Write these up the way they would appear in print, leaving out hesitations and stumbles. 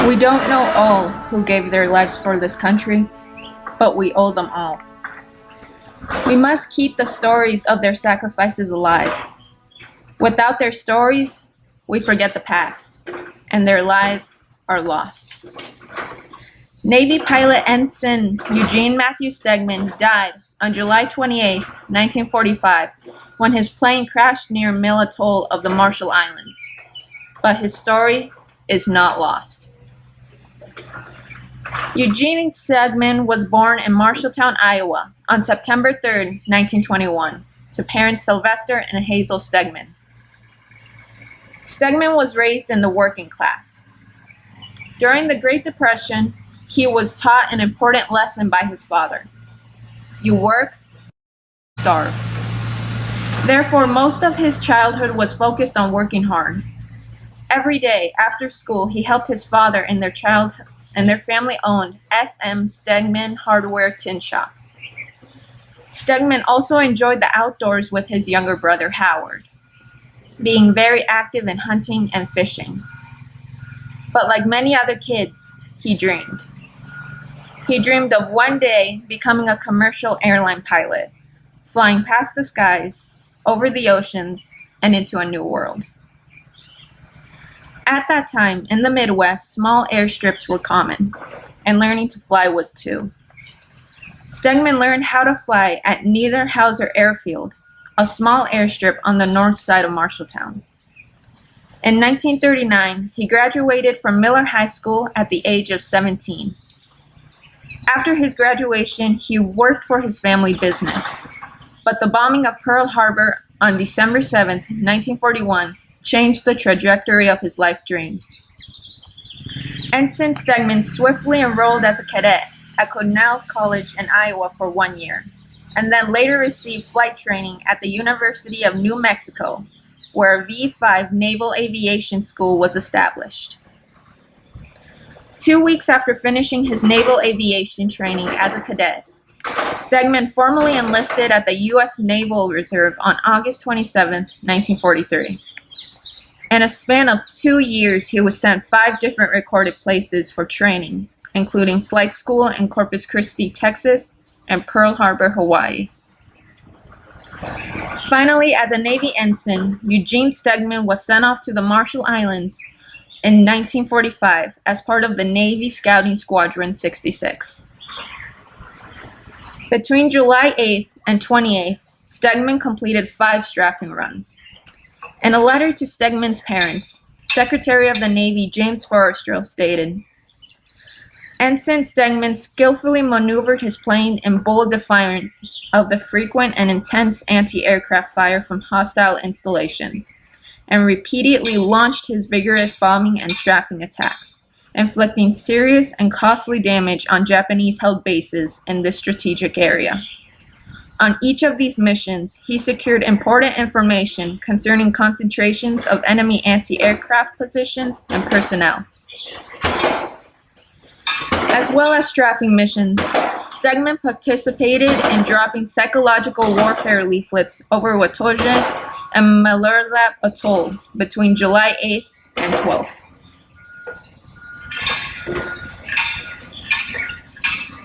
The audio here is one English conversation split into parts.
We don't know all who gave their lives for this country, but we owe them all. We must keep the stories of their sacrifices alive. Without their stories, we forget the past, and their lives are lost. Navy pilot Ensign Eugene Matthew Stegmann died on July 28, 1945, when his plane crashed near Mill Atoll of the Marshall Islands. But his story is not lost. Eugene Stegmann was born in Marshalltown, Iowa, on September 3, 1921, to parents Sylvester and Hazel Stegmann. Stegmann was raised in the working class. During the Great Depression, he was taught an important lesson by his father. You work, starve. Therefore, most of his childhood was focused on working hard. Every day after school, he helped his father in their family-owned S.M. Stegmann Hardware Tin Shop. Stegmann also enjoyed the outdoors with his younger brother Howard, being very active in hunting and fishing. But like many other kids, he dreamed. He dreamed of one day becoming a commercial airline pilot, flying past the skies, over the oceans, and into a new world. At that time, in the Midwest, small airstrips were common, and learning to fly was too. Stegmann learned how to fly at Niederhauser Airfield, a small airstrip on the north side of Marshalltown. In 1939, he graduated from Miller High School at the age of 17. After his graduation, he worked for his family business, but the bombing of Pearl Harbor on December 7, 1941, changed the trajectory of his life dreams. Ensign Stegmann swiftly enrolled as a cadet at Cornell College in Iowa for 1 year, and then later received flight training at the University of New Mexico, where a V-5 Naval Aviation School was established. 2 weeks after finishing his naval aviation training as a cadet, Stegmann formally enlisted at the U.S. Naval Reserve on August 27, 1943. In a span of 2 years, he was sent 5 different recorded places for training, including flight school in Corpus Christi, Texas, and Pearl Harbor, Hawaii. Finally, as a Navy ensign, Eugene Stegmann was sent off to the Marshall Islands in 1945 as part of the Navy Scouting Squadron 66. Between July 8th and 28th, Stegmann completed 5 strafing runs. In a letter to Stegmann's parents, Secretary of the Navy James Forrestal stated, Ensign Stegmann skillfully maneuvered his plane in bold defiance of the frequent and intense anti-aircraft fire from hostile installations, and repeatedly launched his vigorous bombing and strafing attacks, inflicting serious and costly damage on Japanese-held bases in this strategic area. On each of these missions, he secured important information concerning concentrations of enemy anti-aircraft positions and personnel. As well as strafing missions, Stegmann participated in dropping psychological warfare leaflets over Watoja and Malurlap Atoll between July 8th and 12th.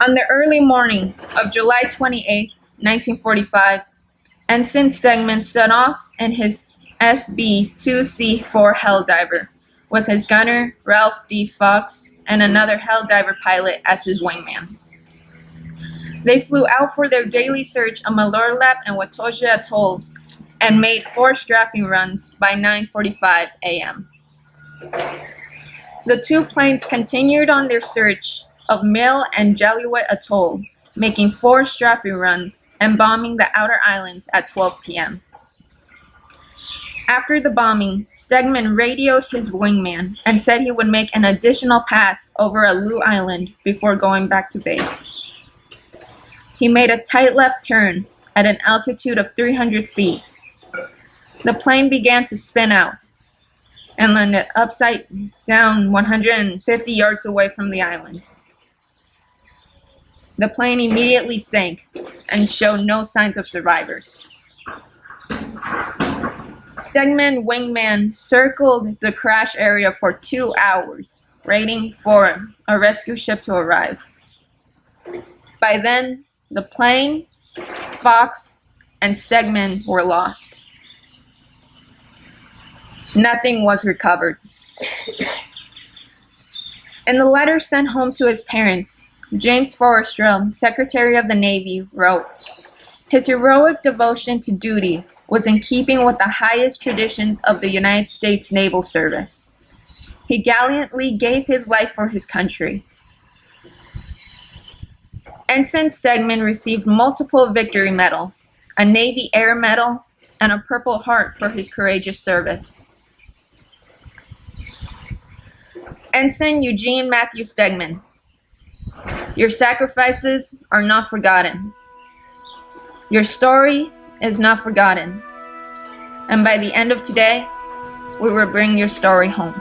On the early morning of July 28, 1945, Ensign Stegmann set off in his SB-2C-4 Helldiver with his gunner, Ralph D. Fox, and another Helldiver pilot as his wingman. They flew out for their daily search on Malurlap and Watoja Atoll and made 4 strafing runs by 9:45 a.m. The 2 planes continued on their search of Mill and Jelliwet Atoll, making 4 strafing runs and bombing the outer islands at 12 p.m. After the bombing, Stegmann radioed his wingman and said he would make an additional pass over Alu Island before going back to base. He made a tight left turn at an altitude of 300 feet. The plane began to spin out and landed upside down 150 yards away from the island. The plane immediately sank and showed no signs of survivors. Stegmann wingman circled the crash area for 2 hours, waiting for a rescue ship to arrive. By then, the plane, Fox, and Stegmann were lost. Nothing was recovered. In the letter sent home to his parents, James Forrestal, Secretary of the Navy, wrote, "His heroic devotion to duty was in keeping with the highest traditions of the United States Naval Service. He gallantly gave his life for his country." Ensign Stegmann received multiple victory medals, a Navy Air Medal, and a Purple Heart for his courageous service. Ensign Eugene Matthew Stegmann, your sacrifices are not forgotten. Your story is not forgotten. And by the end of today, we will bring your story home.